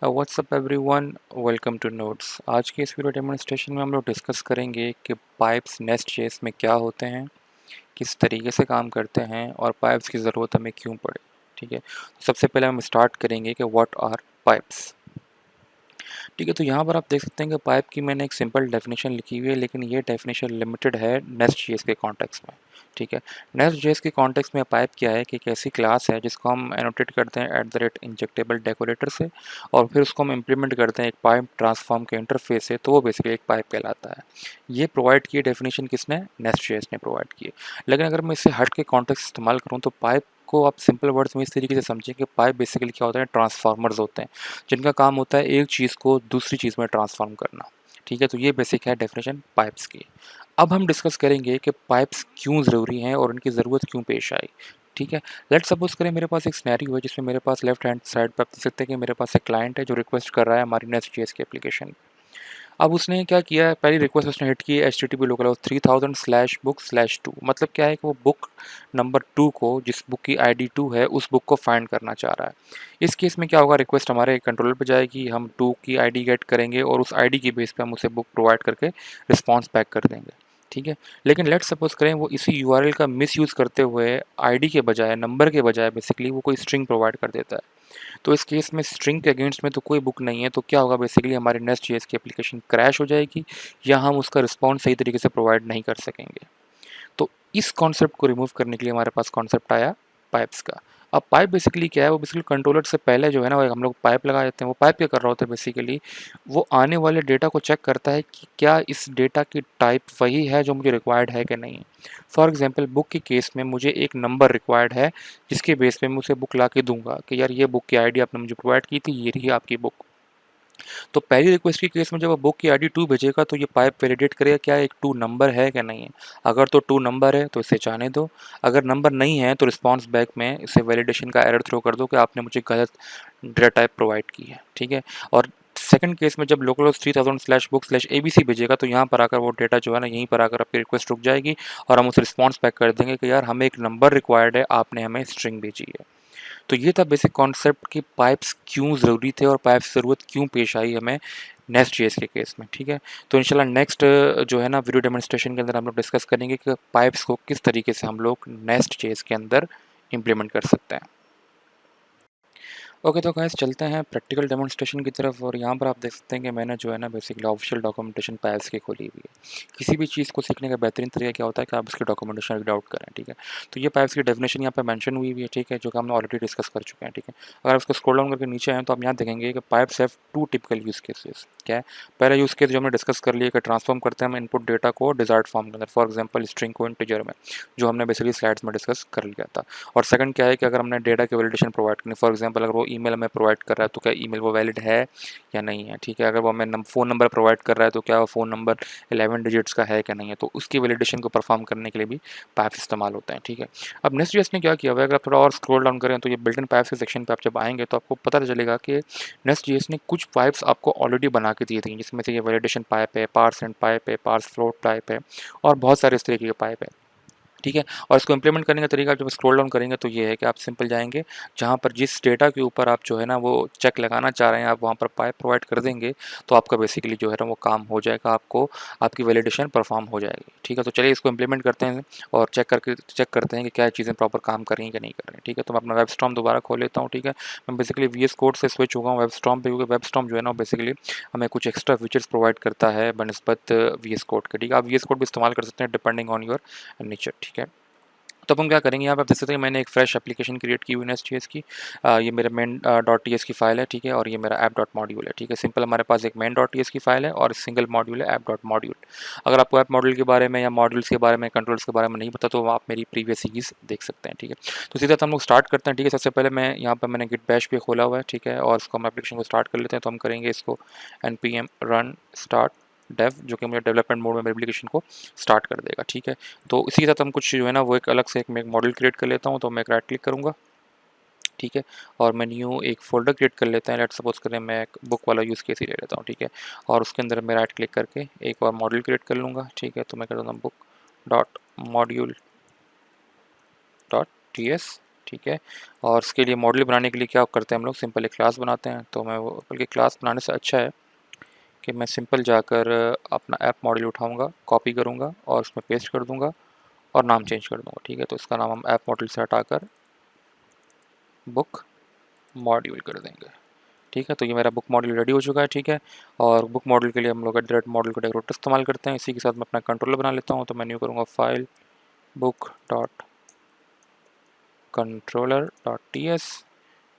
WhatsApp everyone, welcome to notes. आज के इस वीडियो डेमोन्स्ट्रेशन में हम लोग डिस्कस करेंगे कि पाइप्स नेस्ट.जेएस में क्या होते हैं, किस तरीके से काम करते हैं और पाइप्स की ज़रूरत हमें क्यों पड़े। ठीक है, तो सबसे पहले हम स्टार्ट करेंगे कि व्हाट आर पाइप्स। ठीक है, तो यहाँ पर आप देख सकते हैं कि पाइप की मैंने एक सिंपल डेफिनेशन लिखी हुई है, लेकिन ये डेफिनेशन लिमिटेड है नेस्ट.जेएस के कॉन्टेक्स्ट में। ठीक है, नेस्ट.जेएस के कॉन्टेक्स्ट में पाइप क्या है कि एक ऐसी क्लास है जिसको हम एनोटेट करते हैं @इंजेक्टेबल डेकोरेटर से, और फिर उसको हम इम्प्लीमेंट करते हैं एक पाइप ट्रांसफॉर्म के इंटरफेस से, तो वो बेसिकली एक पाइप कहलाता है। ये प्रोवाइड की डेफिनेशन किसने? नेस्ट.जेएस ने प्रोवाइड की है। लेकिन अगर मैं इससे हट के कॉन्टेक्स्ट इस्तेमाल करूँ तो पाइप को आप सिंपल वर्ड्स में इस तरीके से समझें कि पाइप बेसिकली क्या होता है, ट्रांसफार्मर्स होते हैं जिनका काम होता है एक चीज़ को दूसरी चीज़ में ट्रांसफॉर्म करना। ठीक है, तो ये बेसिक है डेफिनेशन पाइप्स की। अब हम डिस्कस करेंगे कि पाइप्स क्यों ज़रूरी हैं और उनकी ज़रूरत क्यों पेश आई। ठीक है, लेट्स सपोज करें मेरे पास एक सिनेरियो है जिसमें मेरे पास लेफ्ट हैंड साइड पर आप देख सकते हैं कि मेरे पास एक क्लाइंट है जो रिक्वेस्ट कर रहा है हमारी नेस्ट.जेएस की एप्लीकेशन। अब उसने क्या किया है, पहली रिक्वेस्ट उसने हिट की है HTTP लोकल 3000/book/2। मतलब क्या है कि वो बुक नंबर 2 को, जिस बुक की ID 2 है, उस बुक को फाइंड करना चाह रहा है। इस केस में क्या होगा, रिक्वेस्ट हमारे कंट्रोलर पे जाएगी, हम 2 की ID गेट करेंगे और उस ID की बेस पे हम उसे बुक प्रोवाइड करके रिस्पॉन्स बैक कर देंगे। ठीक है, लेकिन लेट्स सपोज करें वो इसी URL का मिसयूज़ करते हुए ID के बजाय, नंबर के बजाय बेसिकली वो कोई स्ट्रिंग प्रोवाइड कर देता है। तो इस केस में स्ट्रिंग के अगेंस्ट में तो कोई बुक नहीं है, तो क्या होगा, बेसिकली हमारी नेस्ट.जेएस की एप्लीकेशन क्रैश हो जाएगी या हम उसका रिस्पॉन्स सही तरीके से प्रोवाइड नहीं कर सकेंगे। तो इस कॉन्सेप्ट को रिमूव करने के लिए हमारे पास कॉन्सेप्ट आया पाइप्स का। अब पाइप बेसिकली क्या है, वो बेसिकली कंट्रोलर से पहले जो है ना, वो हम लोग पाइप लगा देते हैं। वो पाइप क्या कर रहा होता है, बेसिकली वो आने वाले डेटा को चेक करता है कि क्या इस डेटा की टाइप वही है जो मुझे रिक्वायर्ड है कि नहीं। फॉर एग्जांपल बुक के केस में मुझे एक नंबर रिक्वायर्ड है जिसके बेस पे मैं उसे बुक ला के दूंगा कि यार ये बुक की आईडी आपने मुझे प्रोवाइड की थी, ये रही आपकी बुक। तो पहली रिक्वेस्ट के केस में जब वो बुक की आईडी 2 भेजेगा तो ये पाइप वैलिडेट करेगा क्या एक 2 नंबर है क्या नहीं है। अगर तो 2 नंबर है तो इसे जाने दो, अगर नंबर नहीं है तो रिस्पॉन्स बैक में इसे वैलिडेशन का एरर थ्रो कर दो कि आपने मुझे गलत डेटा टाइप प्रोवाइड की है। ठीक है, और सेकंड केस में जब लोकलहोस्ट 3000/book/abc भेजेगा तो यहाँ पर आकर वो डेटा जो है ना, यहीं पर आकर आपकी रिक्वेस्ट रुक जाएगी और हम उसे रिस्पॉन्स बैक कर देंगे कि यार हमें एक नंबर रिक्वायर्ड है, आपने हमें स्ट्रिंग भेजी है। तो ये था बेसिक कॉन्सेप्ट कि पाइप्स क्यों ज़रूरी थे और पाइप्स की ज़रूरत क्यों पेश आई हमें नेस्ट.जेएस के केस में। ठीक है, तो इंशाल्लाह नेक्स्ट जो है ना वीडियो डेमोन्स्ट्रेशन के अंदर हम लोग डिस्कस करेंगे कि पाइप्स को किस तरीके से हम लोग नेस्ट.जेएस के अंदर इम्प्लीमेंट कर सकते हैं। ओके, तो गाइस चलते हैं प्रैक्टिकल डेमोन्स्ट्रेशन की तरफ, और यहाँ पर आप देख सकते हैं कि मैंने जो है ना बेसिकली ऑफिशियल डॉक्यूमेंटेशन पाइप्स की खोली हुई है। किसी भी चीज़ को सीखने का बेहतरीन तरीका क्या होता है कि आप उसकी डॉक्यूमेंटेशन रीड आउट करें। ठीक है, तो ये पाइप्स की डेफिनेशन यहाँ पे मेंशन हुई है। ठीक है, जो कि हमने ऑलरेडी डिस्कस कर चुके हैं। ठीक है, अगर आप उसको स्क्रॉल डाउन करके नीचे आए तो आप यहाँ देखेंगे कि pipes have 2 typical use cases. क्या है, पहला यूज केस जो हमने डिस्कस कर लिया कि ट्रांसफॉर्म करते हैं हम इनपुट डेटा को डिजायर्ड फॉर्म के अंदर, फॉर एग्जाम्पल स्ट्रिंग को इंटीजर में, जो हमने बेसिकली स्लाइड्स में डिस्कस कर लिया था। और सेकंड क्या है कि अगर हमने डेटा की वैलिडेशन प्रोवाइड करनी, फॉर एग्जांपल अगर वो ईमेल हमें प्रोवाइड कर रहा है तो क्या ईमेल वो वैलिड है या नहीं है। ठीक है, अगर वो हमें फ़ोन नंबर प्रोवाइड कर रहा है तो क्या वो फ़ोन नंबर 11 डिजिट्स का है क्या नहीं है। तो उसकी वैलिडेशन को परफॉर्म करने के लिए भी पाइप्स इस्तेमाल होते हैं। ठीक है, अब नेस्ट.जेएस ने क्या किया हुआ है, अगर आप थोड़ा और स्क्रॉल डाउन करें तो ये बिल्ट इन पाइप्स के सेक्शन पे आप जब आएंगे तो आपको पता चलेगा कि नेस्ट.जेएस ने कुछ पाइप्स आपको ऑलरेडी बना के दिए थे, जिसमें से ये वैलिडेशन पाइप है, पार्स एंड पाइप है, पार्स फ्लोट टाइप है और बहुत सारे इस तरीके के पाइप है। ठीक है, और इसको इम्प्लीमेंट करने का तरीका जब स्क्रॉल डाउन करेंगे तो ये है कि आप सिंपल जाएंगे, जहाँ पर जिस डेटा के ऊपर आप जो है ना वो चेक लगाना चाह रहे हैं, आप वहाँ पर पाइप प्रोवाइड कर देंगे तो आपका बेसिकली जो है ना वो काम हो जाएगा, आपको आपकी वैलिडेशन परफॉर्म हो जाएगी। ठीक है, तो चलिए इसको इम्प्लीमेंट करते हैं और चेक करते हैं कि क्या चीज़ें प्रॉपर काम कर रही हैं कि नहीं कर रही हैं। ठीक है, तो मैं अपना वेबस्टॉर्म दोबारा खोल लेता हूँ। ठीक है, मैं बेसिकली VS कोड से स्विच होगा वेबस्टॉर्म पे, क्योंकि वेबस्टॉर्म जो है ना बेसिकली हमें कुछ एक्स्ट्रा फीचर्स प्रोवाइड करता है बनस्बत VS कोड के। ठीक है, आप VS कोड भी इस्तेमाल कर सकते हैं डिपेंडिंग ऑन योर नेचर। ठीक है, तो अब हम क्या करेंगे, यहाँ पे आप देख सकते हैं मैंने एक फ्रेश एप्लीकेशन क्रिएट की हुई नेस्ट.जेएस की। ये मेरा मेन डॉट टीएस की फाइल है। ठीक है, और ये मेरा ऐप डॉट मॉड्यूल है। ठीक है, सिंपल हमारे पास एक मेन डॉट टीएस की फाइल है और सिंगल मॉड्यूल है ऐप डॉट मॉड्यूल। अगर आपको ऐप मॉड्यूल के बारे में या मॉड्यूल्स के बारे में, कंट्रोल्स के बारे में नहीं पता तो आप मेरी प्रीवियस सीरीज देख सकते हैं। ठीक है, तो सीधा हम लोग स्टार्ट करते हैं। ठीक है, सबसे पहले मैं यहाँ पर मैंने गिट बैश पे खोला हुआ है। ठीक है, और उसको हम एप्लीकेशन को स्टार्ट कर लेते हैं। तो हम करेंगे इसको npm run start dev, जो कि मुझे डेवलपमेंट मोड में मेरी एप्लीकेशन को स्टार्ट कर देगा। ठीक है, तो इसी के साथ हम कुछ जो है ना वो एक अलग से एक मैं एक मॉडल क्रिएट कर लेता हूँ। तो मैं एक राइट क्लिक करूँगा। ठीक है, और मैं न्यू एक फ़ोल्डर क्रिएट कर लेते हैं। लेट्स सपोज़ करें मैं एक बुक वाला यूज़ केस ही ले लेता हूँ। ठीक है, और उसके अंदर मैं राइट क्लिक करके एक और मॉडल क्रिएट कर लूँगा। ठीक है, तो मैं कर देता हूँ book dot module dot T S. ठीक है। और इसके लिए मॉडल बनाने के लिए क्या करते हैं हम लोग, सिंपल एक क्लास बनाते हैं। तो मैं वो बल्कि क्लास बनाने से अच्छा है कि मैं सिंपल जाकर अपना ऐप मॉडल उठाऊँगा, कॉपी करूँगा और उसमें पेस्ट कर दूँगा और नाम चेंज कर दूँगा, ठीक है। तो इसका नाम हम ऐप मॉडल से हटाकर बुक मॉड्यूल कर देंगे, ठीक है। तो ये मेरा बुक मॉडल रेडी हो चुका है, ठीक है। और बुक मॉडल के लिए हम लोग एट मॉडल को डेकोरेटर इस्तेमाल करते हैं। इसी के साथ मैं अपना कंट्रोलर बना लेता हूँ। तो मैं न्यू करूँगा file book dot controller dot T S,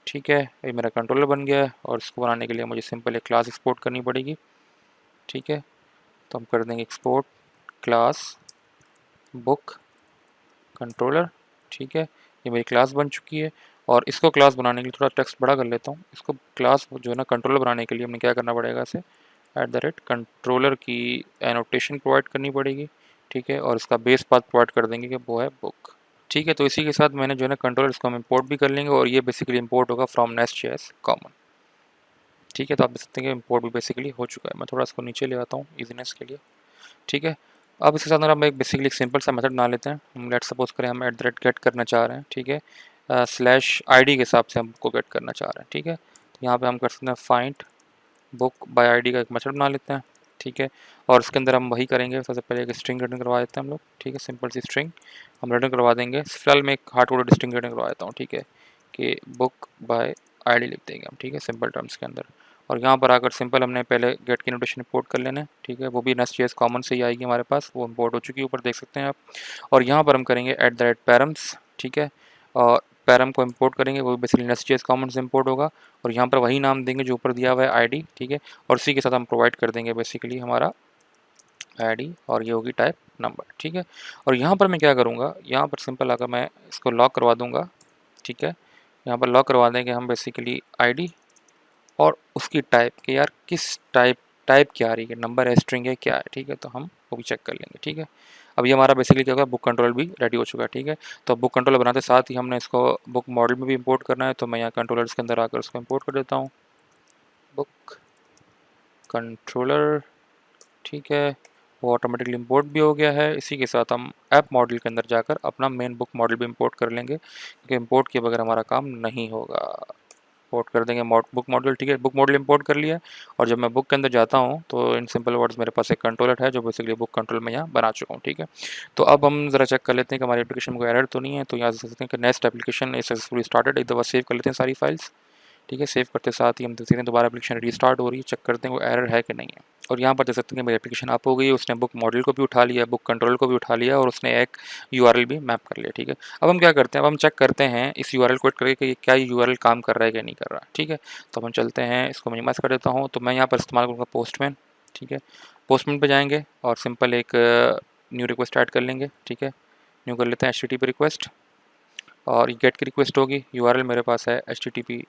ठीक है। ये मेरा कंट्रोलर बन गया है और इसको बनाने के लिए मुझे सिंपल एक क्लास एक्सपोर्ट करनी पड़ेगी, ठीक है। तो हम कर देंगे एक्सपोर्ट क्लास बुक कंट्रोलर, ठीक है। ये मेरी क्लास बन चुकी है। और इसको क्लास बनाने के लिए थोड़ा टेक्स्ट बड़ा कर लेता हूँ। इसको क्लास जो है ना कंट्रोलर बनाने के लिए हमें क्या करना पड़ेगा, इसे कंट्रोलर की एनोटेशन प्रोवाइड करनी पड़ेगी, ठीक है। और इसका बेस पाथ प्रोवाइड कर देंगे कि वो है बुक, ठीक है। तो इसी के साथ मैंने जो है ना कंट्रोलर इसको हम इंपोर्ट भी कर लेंगे और ये बेसिकली इंपोर्ट होगा फ्रॉम नेस्ट.js कॉमन, ठीक है। तो आप देख सकते हैं कि इंपोर्ट भी बेसिकली हो चुका है। मैं थोड़ा इसको नीचे ले आता हूँ इजीनेस के लिए, ठीक है। अब इसके साथ हम एक बेसिकली एक सिंपल सा मेथड बना लेते हैं। हम लेट सपोज करें हम @get करना चाह रहे हैं, ठीक है। स्लैश ID के हिसाब से हम को गेट करना चाह रहे हैं, ठीक है। तो यहाँ पे हम कर सकते हैं फाइंड बुक बाय ID का एक मेथड बना लेते हैं, ठीक है। और उसके अंदर हम वही करेंगे, सबसे पहले एक स्ट्रिंग रिटर्न करवा देते हैं हम लोग, ठीक है। सिंपल सी स्ट्रिंग हम रिटर्न करवा देंगे। फिलहाल मैं एक हार्ड कोडेड स्ट्रिंग रिटर्न करवा देता हूँ, ठीक है, कि बुक बाय ID लिख देंगे हम, ठीक है, सिंपल टर्म्स के अंदर। और यहाँ पर आकर सिंपल हमने पहले गेट की नोटेशन इंपोर्ट कर लेना है, ठीक है। वो भी नेस्ट.js कॉमन से ही आएगी हमारे पास, वो इंपोर्ट हो चुकी है, ऊपर देख सकते हैं आप। और यहाँ पर हम करेंगे @params, ठीक है। और पैरम को इंपोर्ट करेंगे, वो बेसिकली नेस्ट.js कॉमन से इंपोर्ट होगा। और यहाँ पर वही नाम देंगे जो ऊपर दिया हुआ है ID, ठीक है। और उसी के साथ हम प्रोवाइड कर देंगे बेसिकली हमारा ID और ये होगी टाइप नंबर, ठीक है। और यहाँ पर मैं क्या करूँगा, यहाँ पर सिंपल आकर मैं इसको लॉक करवा दूँगा, ठीक है। यहाँ पर लॉक करवा देंगे हम बेसिकली ID और उसकी टाइप के, यार किस टाइप क्या आ रही है, नंबर है, स्ट्रिंग है, क्या है, ठीक है। तो हम वो भी चेक कर लेंगे, ठीक है। अब ये हमारा बेसिकली क्या होगा, बुक कंट्रोल भी रेडी हो चुका है, ठीक है। तो बुक कंट्रोलर बनाते साथ ही हमने इसको बुक मॉडल में भी इंपोर्ट करना है। तो मैं यहाँ कंट्रोलर्स के अंदर आकर उसको इंपोर्ट कर देता हूँ, बुक कंट्रोलर, ठीक है। वो ऑटोमेटिकली इंपोर्ट भी हो गया है। इसी के साथ हम ऐप मॉडल के अंदर जाकर अपना मेन बुक मॉडल भी इंपोर्ट कर लेंगे, क्योंकि इंपोर्ट के बगैर हमारा काम नहीं होगा। इंपोर्ट कर देंगे बुक मॉडल, ठीक है। बुक मॉडल इंपोर्ट कर लिया। और जब मैं बुक के अंदर जाता हूँ तो इन सिंपल वर्ड्स मेरे पास एक कंट्रोलर है जो बेसिकली बुक कंट्रोल में यहाँ बना चुका हूँ, ठीक है। तो अब हम ज़रा चेक कर लेते हैं कि हमारी एप्लीकेशन में कोई एरर तो नहीं है। तो यहाँ से सकते हैं कि next application is successfully started. एक दफ़ा सेव कर लेते हैं सारी फाइल्स, ठीक है। सेव करते साथ ही हम देख सकते हैं दोबारा एप्लीकेशन रीस्टार्ट हो रही है, चेक करते हैं कोई एरर है कि नहीं है। और यहाँ पर देख सकते हैं कि मेरी एप्लीकेशन अप हो गई है। उसने बुक मॉडल को भी उठा लिया, बुक कंट्रोल को भी उठा लिया और उसने एक URL भी मैप कर लिया, ठीक है। अब हम क्या करते हैं, अब हम चेक करते हैं इस URL को करके कि क्या ये URL काम कर रहा है कि नहीं कर रहा है, ठीक है। तो हम चलते हैं, इसको मिनिमाइज कर देता हूँ। तो मैं यहाँ पर इस्तेमाल करूँगा पोस्टमैन, ठीक है। पोस्टमैन पर जाएंगे और सिंपल एक न्यू रिक्वेस्ट ऐड कर लेंगे, ठीक है। न्यू कर लेते हैं HTTP रिक्वेस्ट और गेट की रिक्वेस्ट होगी। URL मेरे पास है http://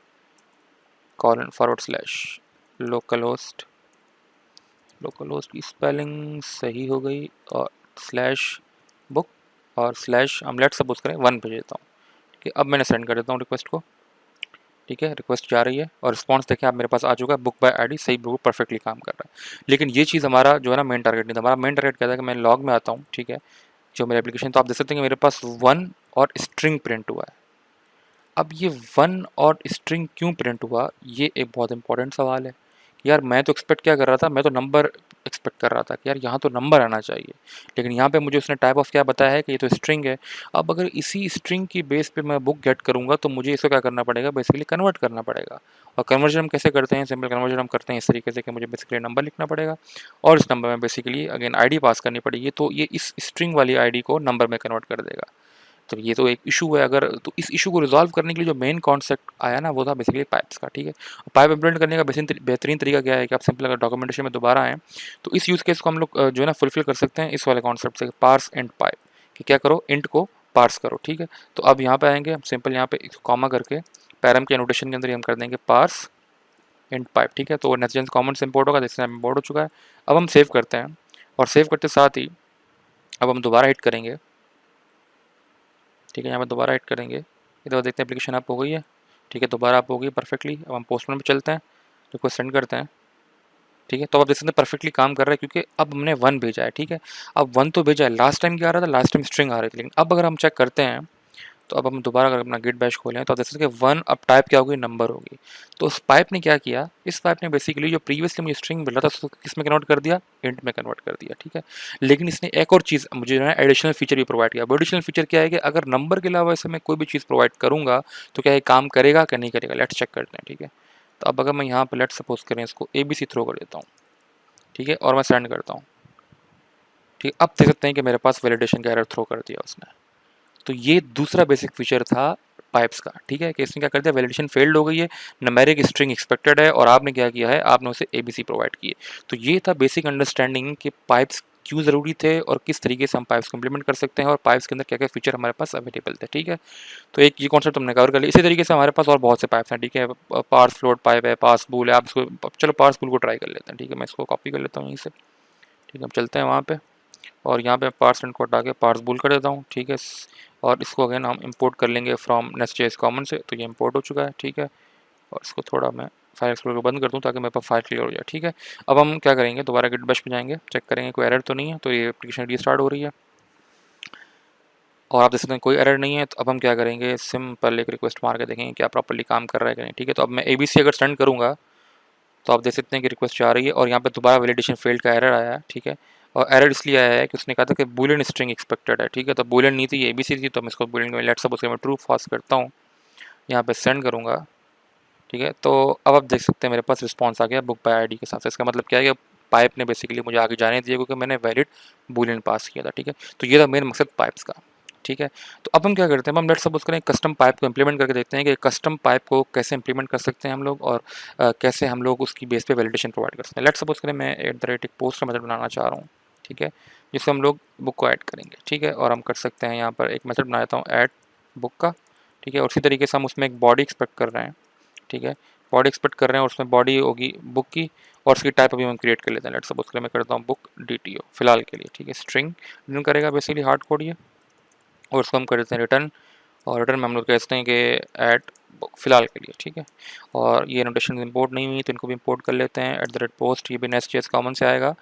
लोकल होस्ट की स्पेलिंग सही हो गई और स्लैश बुक और स्लैश हम लेट सपोज करें 1 भेज देता हूँ, ठीक है। अब मैंने सेंड कर देता हूँ रिक्वेस्ट को, ठीक है। रिक्वेस्ट जा रही है और रिस्पॉन्स देखें आप मेरे पास आ चुका है, बुक बाय ID सही बिल्कुल परफेक्टली काम कर रहा है। लेकिन ये चीज़ हमारा जो है ना मेन टारगेट नहीं था। हमारा मेन टारगेट क्या था कि मैं लॉग में आता हूँ, ठीक है, जो मेरी एप्लीकेशन। तो आप देख सकते हैं कि मेरे पास 1 और स्ट्रिंग प्रिंट हुआ है। अब ये 1 और स्ट्रिंग क्यों प्रिंट हुआ, ये एक बहुत इंपॉर्टेंट सवाल है। यार मैं तो एक्सपेक्ट क्या कर रहा था, मैं तो नंबर एक्सपेक्ट कर रहा था कि यार यहाँ तो नंबर आना चाहिए। लेकिन यहाँ पे मुझे उसने टाइप ऑफ क्या बताया है कि ये तो स्ट्रिंग है। अब अगर इसी स्ट्रिंग की बेस पे मैं बुक गेट करूँगा तो मुझे इसको क्या करना पड़ेगा, बेसिकली कन्वर्ट करना पड़ेगा। और कन्वर्जन हम कैसे करते हैं, सिंपल कन्वर्जन हम करते हैं इस तरीके से कि मुझे बेसिकली नंबर लिखना पड़ेगा और इस नंबर में बेसिकली अगेन ID पास करनी पड़ेगी। तो ये इस स्ट्रिंग वाली ID को नंबर में कन्वर्ट कर देगा। तो ये तो एक इशू है। अगर तो इस इशू को रिजॉल्व करने के लिए जो मेन कॉन्सेप्ट आया ना, वो था बेसिकली पाइप्स का, ठीक है। पाइप इम्प्लीमेंट करने का बेहतरीन तरीका क्या है कि आप सिंपल अगर डॉक्यूमेंटेशन में दोबारा आएँ तो इस यूज़ केस को हम लोग जो है ना फुलफिल कर सकते हैं इस वाले कॉन्सेप्ट से, पार्स इंट पाइप, कि क्या करो, इंट को पार्स करो, ठीक है। तो अब यहाँ पे आएंगे हम सिंपल यहाँ पे कॉमा करके पैरम के एनोटेशन के अंदर हम कर देंगे पार्स इंट पाइप, ठीक है। तो नेक्स्ट कॉमन से इंपोर्ट होगा, जैसे इंपोर्ट हो चुका है। अब हम सेव करते हैं और सेव करते साथ ही अब हम दोबारा हिट करेंगे, ठीक है। यहाँ पर दोबारा ऐड करेंगे, इधर देखते हैं एप्लीकेशन अप हो गई है, ठीक है। दोबारा अप हो गई परफेक्टली। अब हम पोस्टमैन पे चलते हैं, रिक्वेस्ट सेंड करते हैं, ठीक है। तो अब देख सकते हैं परफेक्टली काम कर रहा है क्योंकि अब हमने 1 भेजा है, ठीक है। अब 1 तो भेजा है, लास्ट टाइम क्या आ रहा था, लास्ट टाइम स्ट्रिंग आ रही थी। लेकिन अब अगर हम चेक करते हैं तो अब हम दोबारा अगर अपना गिट बैश खोलें तो आप देख सकते हैं कि वन अब टाइप क्या होगी, नंबर होगी। तो उस पाइप ने क्या किया, इस पाइप ने बेसिकली जो प्रीवियसली मुझे स्ट्रिंग मिल रहा था उसको किस में कन्वर्ट कर दिया, इंट में कन्वर्ट कर दिया, ठीक है। लेकिन इसने एक और चीज़ मुझे जो है एडिशनल फीचर भी प्रोवाइड किया। एडिशनल फीचर क्या है कि अगर नंबर के अलावा इसे मैं कोई भी चीज़ प्रोवाइड करूँगा तो क्या ये काम करेगा कि नहीं करेगा, लेट्स चेक करते हैं, ठीक है। तो अब अगर मैं यहाँ पर लेट्स सपोज करें इसको ABC थ्रो कर देता हूँ, ठीक है, और मैं सेंड करता हूँ, ठीक है। अब देख सकते हैं कि मेरे पास वैलिडेशन का एरर थ्रो कर दिया उसने। तो ये दूसरा बेसिक फीचर था पाइप्स का, ठीक है, कि इसने क्या कर दिया, वैलिडेशन फेल्ड हो गई है, न्यूमेरिक स्ट्रिंग एक्सपेक्टेड है और आपने क्या किया है, आपने उसे ABC प्रोवाइड किए। तो ये था बेसिक अंडरस्टैंडिंग कि पाइप्स क्यों ज़रूरी थे और किस तरीके से हम पाइप्स को इम्प्लीमेंट कर सकते हैं और पाइप्स के अंदर क्या क्या फीचर हमारे पास अवेलेबल थे, ठीक है। तो एक ये कॉन्सेप्ट हमने कवर कर लिया। इसी तरीके से हमारे पास और बहुत से पाइप्स हैं, ठीक है। पार्स फ्लोट पाइप है, पार्स बूल है, आप इसको चलो पार्स बूल को ट्राई कर लेते हैं, ठीक है। मैं इसको कॉपी कर लेता हूँ यहीं से, ठीक है। हम चलते हैं वहाँ पे और यहाँ पे पार्स एंड को हटा के पार्स बूल कर देता हूँ, ठीक है। और इसको अगेन हम इंपोर्ट कर लेंगे फ्रॉम नेस्ट.जेएस कॉमन से, तो ये इंपोर्ट हो चुका है, ठीक है। और इसको थोड़ा मैं फाइल एक्सप्लोरर को बंद कर दूँ ताकि मेरे पास फाइल क्लियर हो जाए, ठीक है। अब हम क्या करेंगे, दोबारा गिट बैश पे जाएंगे, चेक करेंगे कोई एरर तो नहीं है, तो ये एप्लीकेशन रीस्टार्ट हो रही है और आप देख सकते हैं कोई एरर नहीं है। तो अब हम क्या करेंगे, सिंपल एक रिक्वेस्ट मार के देखेंगे क्या प्रॉपर्ली काम कर रहा है कि नहीं, ठीक है। तो अब मैं ABC अगर सेंड करूँगा तो आप देख सकते हैं कि रिक्वेस्ट जा रही है और यहाँ पे दोबारा वैलिडेशन फेल्ड का एरर आया है, ठीक है। और एरर इसलिए आया है कि उसने कहा था कि बूलियन स्ट्रिंग एक्सपेक्टेड है, ठीक है। तो बूलियन नहीं थी, ये ABC थी, तो मैं इसको बूलियन लेट्स सपोज मैं ट्रू पास करता हूँ, यहाँ पे सेंड करूँगा, ठीक है। तो अब आप देख सकते हैं मेरे पास रिस्पॉन्स आ गया बुक बाय ID के साथ से। इसका मतलब क्या है कि पाइप ने बेसिकली मुझे आगे जाने दिया क्योंकि मैंने वैलिड बूलियन पास किया था, ठीक है। तो ये था मेन मकसद पाइप्स का, ठीक है। तो अब हम क्या करते हैं, हम लेट्स सपोज करें कस्टम पाइप को इंप्लीमेंट करके देखते हैं कि कस्टम पाइप को कैसे इंप्लीमेंट कर सकते हैं हम लोग और कैसे हम लोग उसकी बेस पे वैलिडेशन प्रोवाइड कर सकते हैं। लेट्स सपोज करें मैं एक पोस्ट का मेथड बनाना चाह रहा हूँ, ठीक है, जिससे हम लोग बुक को ऐड करेंगे, ठीक है। और हम कर सकते हैं यहाँ पर एक मेथड बना देता हूँ ऐड बुक का, ठीक है। और उसी तरीके से हम उसमें एक बॉडी एक्सपेक्ट कर रहे हैं, ठीक है। बॉडी एक्सपेक्ट कर रहे हैं और उसमें बॉडी होगी बुक की और उसकी टाइप अभी हम क्रिएट कर लेते हैं। लेट्स सपोज करें मैं करता हूँ बुक DTO फिलहाल के लिए, ठीक है। स्ट्रिंग रिटर्न करेगा बेसिकली हार्ड कोड ये, और उसको हम कर देते हैं रिटर्न, और रिटर्न में हम लोग कहते हैं कि ऐड बुक फिलहाल के लिए, ठीक है। और ये नोटेशन इंपोर्ट नहीं हुई तो इनको भी इंपोर्ट कर लेते हैं। @post ये भी नेस्ट.जेएस कॉमन से आएगा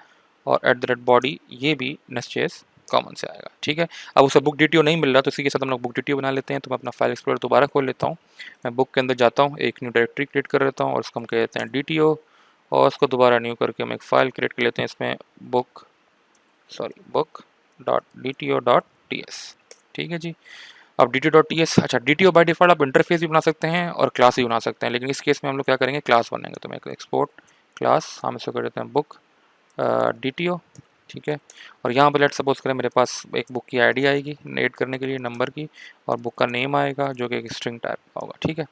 और @body ये भी नेस्ट.जेएस कॉमन से आएगा, ठीक है। अब उसे बुक DTO नहीं मिल रहा तो इसी के साथ हम लोग बुक DTO बना लेते हैं। तो मैं अपना फाइल एक्सप्लोरर दोबारा खोल लेता हूँ, मैं बुक के अंदर जाता हूँ, एक न्यू डायरेक्टरी क्रिएट कर लेता हूँ और उसको हम कह देते हैं DTO, और उसको दोबारा न्यू करके हम एक फ़ाइल क्रिएट कर लेते हैं इसमें book.dto.ts, ठीक है जी। अब DTO.ts, अच्छा DTO बाय डिफ़ॉल्ट आप इंटरफेस भी बना सकते हैं और क्लास भी बना सकते हैं, लेकिन इस केस में हम लोग क्या करेंगे, क्लास बनाएंगे। तो मैं एक्सपोर्ट क्लास, हम इसको कर देते हैं बुक DTO, ठीक है। और यहाँ पर लेट्स सपोज करें मेरे पास एक बुक की ID आएगी ऐड करने के लिए नंबर की, और बुक का नेम आएगा जो कि एक स्ट्रिंग टाइप का होगा, ठीक है।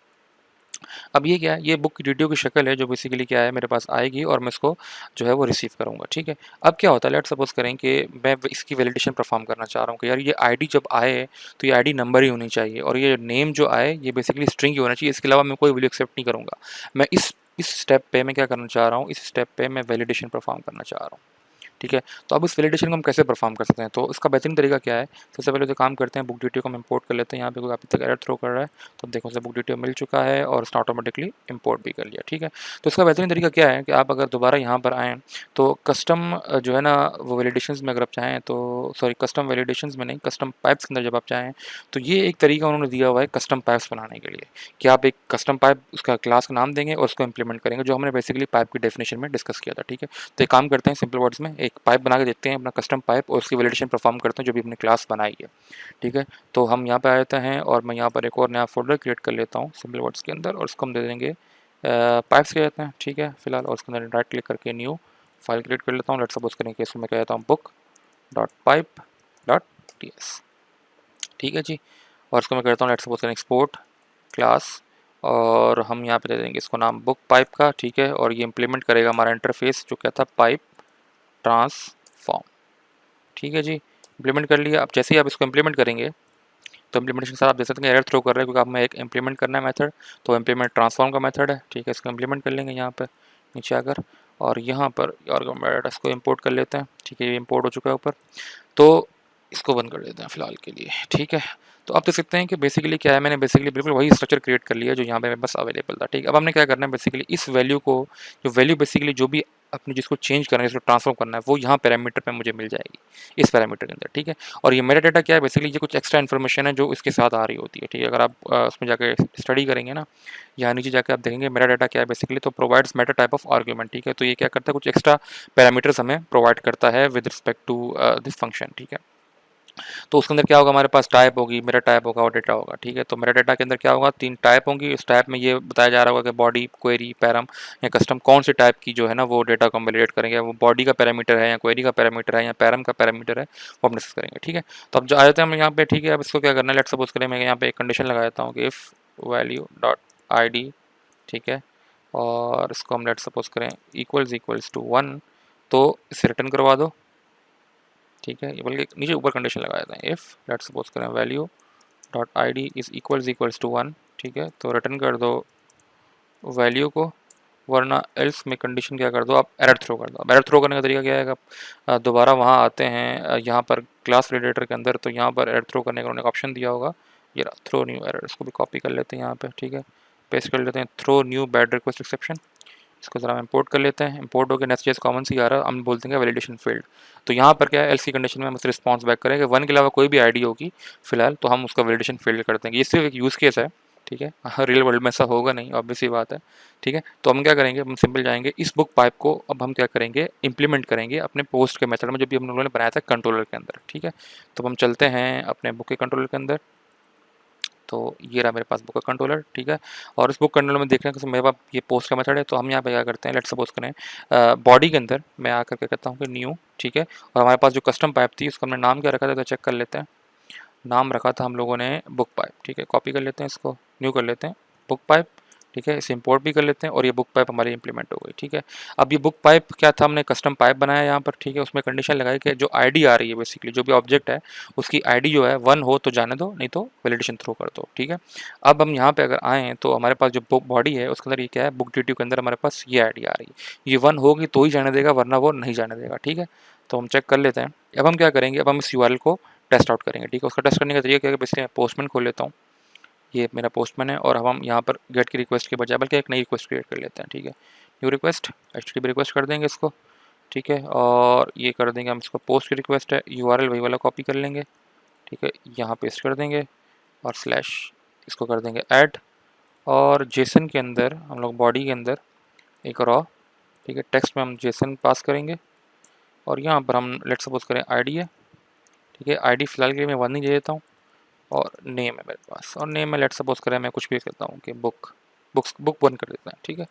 अब ये क्या है, ये बुक की DTO की शक्ल है जो बेसिकली क्या है मेरे पास आएगी और मैं इसको जो है वो रिसीव करूँगा, ठीक है। अब क्या होता है, लेट्स सपोज करें कि मैं इसकी वैलिडेशन परफॉर्म करना चाह रहा हूँ कि यार ये ID जब आए तो ये ID नंबर ही होनी चाहिए और ये नेम जो आए ये बेसिकली स्ट्रिंग ही होना चाहिए, इसके अलावा मैं कोई वैल्यू एक्सेप्ट नहीं करूँगा। मैं इस स्टेप पे मैं क्या करना चाह रहा हूँ, इस स्टेप पे मैं वैलिडेशन परफॉर्म करना चाह रहा हूँ, ठीक है। तो अब इस वैलिडेशन को हम कैसे परफॉर्म कर सकते हैं, तो इसका बेहतरीन तरीका क्या है, सबसे पहले तो काम करते हैं बुक DTO को हम इंपोर्ट कर लेते हैं। यहाँ पे कोई अभी तक एरर थ्रो कर रहा है तो अब देखो उसे बुक DTO मिल चुका है और उसने ऑटोमेटिकली इंपोर्ट भी कर लिया, ठीक है। तो इसका बेहतरीन तरीका क्या है कि आप अगर दोबारा यहाँ पर आएँ तो कस्टम जो है ना वो वैलिडेशंस में अगर आप चाहें तो सॉरी कस्टम वैलिडेशंस में नहीं, कस्टम पाइप्स के अंदर जब आप चाहें तो ये एक तरीका उन्होंने दिया हुआ है कस्टम पाइप्स बनाने के लिए कि आप एक कस्टम पाइप उसका क्लास का नाम देंगे और उसको इंप्लीमेंट करेंगे, जो हमने बेसिकली पाइप की डेफिनेशन में डिस्कस किया था, ठीक है। तो एक काम करते हैं सिंपल वर्ड्स में एक पाइप बना के देखते हैं अपना कस्टम पाइप और उसकी वैलिडेशन परफॉर्म करते हैं जो भी हमने क्लास बनाई है, ठीक है। तो हम यहाँ पे आ जाते हैं और मैं यहाँ पर एक और नया फोल्डर क्रिएट कर लेता हूँ सिंपल वर्ड्स के अंदर और उसको हम दे देंगे पाइप्स के जाते हैं, ठीक है फिलहाल। और उसके अंदर राइट क्लिक करके न्यू फाइल क्रिएट कर लेता हूँ। लेट्स सपोज करें कि इसमें मैं कहता हूँ book dot pipe dot ts, ठीक है जी। और इसको मैं करता हूँ लेट्स सपोज करें एक्सपोर्ट क्लास और हम यहाँ पे दे देंगे इसको नाम बुक पाइप का, ठीक है। और ये इंप्लीमेंट करेगा हमारा इंटरफेस जो क्या था पाइप ट्रांसफॉर्म, ठीक है जी। इंप्लीमेंट कर लिया। अब जैसे ही आप इसको इंप्लीमेंट करेंगे तो इंप्लीमेंटेशन के साथ आप देख सकते हैं एरर थ्रो कर रहा है क्योंकि आप में एक इंप्लीमेंट करना है मेथड, तो इंप्लीमेंट ट्रांसफॉर्म का मेथड है, ठीक है। इसको इंप्लीमेंट कर लेंगे यहाँ पर नीचे आकर और यहाँ पर और इसको इंपोर्ट कर लेते हैं, ठीक है। ये इंपोर्ट हो चुका है ऊपर, तो इसको बंद कर देते हैं फिलहाल के लिए, ठीक है। तो आप देख सकते हैं कि बेसिकली क्या है, मैंने बेसिकली बिल्कुल वही स्ट्रक्चर क्रिएट कर लिया जो यहाँ पे मेरे पास अवेलेबल था, ठीक है। अब हमने क्या करना है बेसिकली इस वैल्यू को, जो वैल्यू बेसिकली जो भी अपनी जिसको चेंज करना है, जिसको ट्रांसफॉर्म करना है, वो यहाँ पैरामीटर पे मुझे मिल जाएगी इस पैरामीटर के अंदर, ठीक है। और ये मेटा डाटा क्या है, बेसिकली ये कुछ एक्स्ट्रा इन्फॉर्मेशन है जो इसके साथ आ रही होती है, ठीक है। अगर आप उसमें जाकर स्टडी करेंगे ना, यहाँ नीचे जाकर आप देखेंगे मेटा डाटा क्या है बेसिकली, तो provides Meta type of argument, ठीक है। तो ये क्या करता है, कुछ एक्स्ट्रा पैरामीटर्स हमें प्रोवाइड करता है with respect to this function, ठीक है। तो उसके अंदर क्या होगा, हमारे पास टाइप होगी, मेरा टाइप होगा और डेटा होगा, ठीक है। तो मेरा डेटा के अंदर क्या होगा, 3 टाइप होंगी। इस टाइप में ये बताया जा रहा होगा कि बॉडी, क्वेरी, पैरम या कस्टम कौन से टाइप की जो है ना वो डेटा को हम वैलिडेट करेंगे, वो बॉडी का पैरामीटर है या क्वेरी का पैरामीटर है या पैरम का पैरामीटर है, वो हम डिस्कस करेंगे, ठीक है। तो अब जो आ जाते हैं हम यहाँ पे, ठीक है। अब इसको क्या करना है, लेट्स सपोज करें मैं यहाँ पे एक कंडीशन लगा देता हूँ कि इफ़ वैल्यू डॉट ID, ठीक है, और इसको हम लेट्स सपोज करें इक्वल्स टू 1, तो इसे रिटर्न करवा दो, ठीक है। ये बल्कि नीचे ऊपर कंडीशन लगा देते हैं, इफ़ लेट्स सपोज करें value dot ID is equals to 1, ठीक है। तो रिटर्न कर दो वैल्यू को, वरना एल्स में कंडीशन क्या कर दो, आप एरर थ्रो कर दो। अब एरर थ्रो करने का तरीका क्या है, आप दोबारा वहाँ आते हैं यहाँ पर क्लास वैलिडेटर के अंदर, तो यहाँ पर एरर थ्रो करने का उन्होंने ऑप्शन दिया होगा, ये थ्रो न्यू एरर। इसको भी कॉपी कर लेते हैं यहाँ पे, ठीक है, पेस्ट कर लेते हैं, throw new bad request exception. इसको ज़रा इंपोर्ट कर लेते हैं, इंपोर्ट होकर नेक्स्ट कॉमन सी आ रहा है, हम बोलते हैं वैलिडेशन फील्ड। तो यहाँ पर क्या है, एल्स की कंडीशन में हम उसे रिस्पॉन्स बैक करेंगे, 1 के अलावा कोई भी ID होगी फिलहाल, तो हम उसका वैलिडेशन फील्ड कर देंगे। ये सिर्फ एक यूज़ केस है, ठीक है, रियल वर्ल्ड में ऐसा होगा नहीं, ऑब्वियस सी बात है, ठीक है। तो हम क्या करेंगे, हम सिंपल जाएंगे इस बुक पाइप को, अब हम क्या करेंगे, इंप्लीमेंट करेंगे अपने पोस्ट के मेथड में जो भी हम लोगों ने बनाया था कंट्रोलर के अंदर, ठीक है। तो हम चलते हैं अपने बुक के कंट्रोलर के अंदर, तो ये रहा मेरे पास बुक का कंट्रोलर, ठीक है। और इस बुक कंट्रोलर में देख रहे हैं कि मेरे पास ये पोस्ट का मेथड है, तो हम यहाँ पे क्या करते हैं, लेट्स सपोज करें बॉडी के अंदर मैं आकर क्या कहता हूँ कि न्यू, ठीक है। और हमारे पास जो कस्टम पाइप थी उसका हमने नाम क्या रखा था, तो चेक कर लेते हैं। नाम रखा था हम लोगों ने बुक पाइप, ठीक है। कॉपी कर लेते हैं, इसको न्यू कर लेते हैं बुक पाइप, ठीक है। इसे इंपोर्ट भी कर लेते हैं और ये बुक पाइप हमारी इंप्लीमेंट हो गई, ठीक है। अब ये बुक पाइप क्या था, हमने कस्टम पाइप बनाया यहाँ पर, ठीक है। उसमें कंडीशन लगाई कि जो ID आ रही है, बेसिकली जो भी ऑब्जेक्ट है उसकी ID जो है 1 हो तो जाने दो, नहीं तो वैलिडेशन थ्रो कर दो, ठीक है। अब हम यहाँ पे अगर आएँ तो हमारे पास जो बुक बॉडी है उसके अंदर ये क्या है, बुक डिटेल के अंदर हमारे पास ये ID आ रही है, ये 1 होगी तो ही जाने देगा, वरना वो नहीं जाने देगा, ठीक है। तो हम चेक कर लेते हैं। अब हम क्या करेंगे, अब हम इस URL को टेस्ट आउट करेंगे, ठीक है। उसका टेस्ट करने का तरीका क्या है, बेसिकली मैं पोस्टमैन खोल लेता हूँ, ये मेरा पोस्टमैन है, और हम यहाँ पर गेट की रिक्वेस्ट के बजाय बल्कि एक नई रिक्वेस्ट क्रिएट कर लेते हैं, ठीक है। न्यू रिक्वेस्ट HTTP रिक्वेस्ट कर देंगे इसको, ठीक है। और ये कर देंगे हम इसको, पोस्ट की रिक्वेस्ट है, URL वही वाला कॉपी कर लेंगे, ठीक है, यहाँ पेस्ट कर देंगे और स्लैश इसको कर देंगे ऐड, और जेसन के अंदर हम लोग बॉडी के अंदर एक रॉ, ठीक है, टेक्स्ट में हम जेसन पास करेंगे, और यहाँ पर हम लेट्स सपोज करें ID है, ठीक है। ID फिलहाल के लिए मैं 1 नहीं दे देता हूँ, और नेम है मेरे पास, और नेम में लेट्स सपोज करें मैं कुछ भी करता हूँ कि बुक 1 कर देते हैं, ठीक है।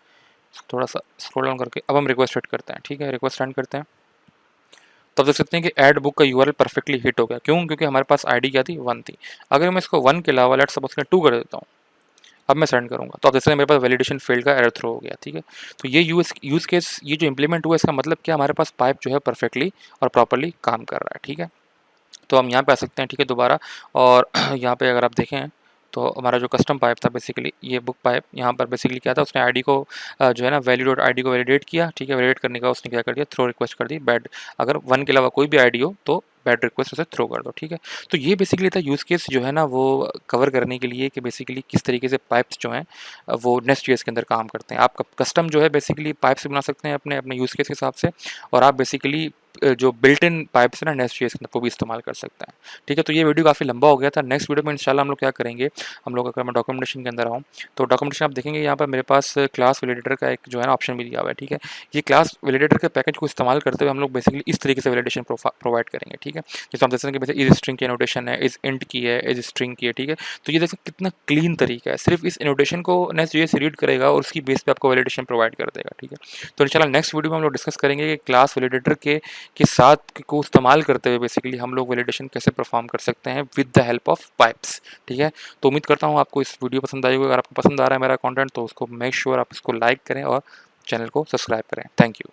थोड़ा सा स्क्रॉल डाउन करके अब हम रिक्वेस्ट सेट करते हैं, ठीक है, रिक्वेस्ट सेंड करते हैं। तब देख सकते हैं कि ऐड बुक का URL परफेक्टली हिट हो गया, क्यों, क्योंकि हमारे पास ID क्या थी, 1 थी। अगर मैं इसको 1 के अलावा लेट्स सपोज करें 2 कर देता हूँ, अब मैं सेंड करूँगा, तो आप देख सकते हैं मेरे पास वैलिडेशन फील्ड का एरर थ्रो हो गया, ठीक है। तो ये यूज़ केस ये जो इंप्लीमेंट हुआ, इसका मतलब क्या, हमारे पास पाइप जो है परफेक्टली और प्रॉपरली काम कर रहा है, ठीक है। तो हम यहाँ पे आ सकते हैं, ठीक है, दोबारा। और यहाँ पे अगर आप देखें तो हमारा जो कस्टम पाइप था, बेसिकली ये बुक पाइप, यहाँ पर बेसिकली क्या था, उसने ID को जो है ना वैल्यू डॉट ID को वैलिडेट किया, ठीक है। वैलिडेट करने का उसने क्या कर दिया, थ्रो रिक्वेस्ट कर दी बैड, अगर 1 के अलावा कोई भी ID हो तो बैड रिक्वेस्ट उसे थ्रो कर दो, ठीक है। तो ये बेसिकली था यूज़ केस जो है ना वो कवर करने के लिए कि बेसिकली किस तरीके से पाइप्स जो हैं वो नेस्ट.js के अंदर काम करते हैं। आप कस्टम जो है बेसिकली पाइप्स बना सकते हैं अपने अपने यूज़ केस के हिसाब से, और आप बेसिकली जो बिल्ट इन पाइप्स है ना नेस्ट.js के अंदर, वो भी इस्तेमाल कर सकते हैं, ठीक है। तो ये वीडियो काफ़ी लंबा हो गया था। नेक्स्ट वीडियो में इंशाल्लाह हम लोग क्या करेंगे, हम लोग अगर मैं डॉक्यूमेंटेशन के अंदर आऊँ तो डॉक्यूमेंटेशन आप देखेंगे यहाँ पर मेरे पास क्लास वैलिडेटर का एक जो है ना ऑप्शन भी दिया हुआ है, ठीक है। ये क्लास वैलिडेटर के पैकेज को इस्तेमाल करते हुए हम लोग बेसिकली इस तरीके से वैलिडेशन प्रोवाइड करेंगे, ठीक है। जैसे हम देख सकते हैं कि इज स्ट्रिंग की एनोटेशन है, इज इंट की है, इज स्ट्रिंग की है, ठीक है। तो ये देखो कितना क्लीन तरीका है, सिर्फ इस एनोटेशन को नेस्ट.js रीड करेगा और उसकी बेस पे आपको वैलिडेशन प्रोवाइड कर देगा, ठीक है। तो इंशाल्लाह नेक्स्ट वीडियो में हम लोग डिस्कस करेंगे कि क्लास वैलिडेटर के साथ को इस्तेमाल करते हुए बेसिकली हम लोग वैलिडेशन कैसे परफॉर्म कर सकते हैं with the help of pipes, ठीक है। तो उम्मीद करता हूँ आपको इस वीडियो पसंद आई होगी। अगर आपको पसंद आ रहा है मेरा कंटेंट तो उसको मेक श्योर आप इसको लाइक करें और चैनल को सब्सक्राइब करें। Thank you.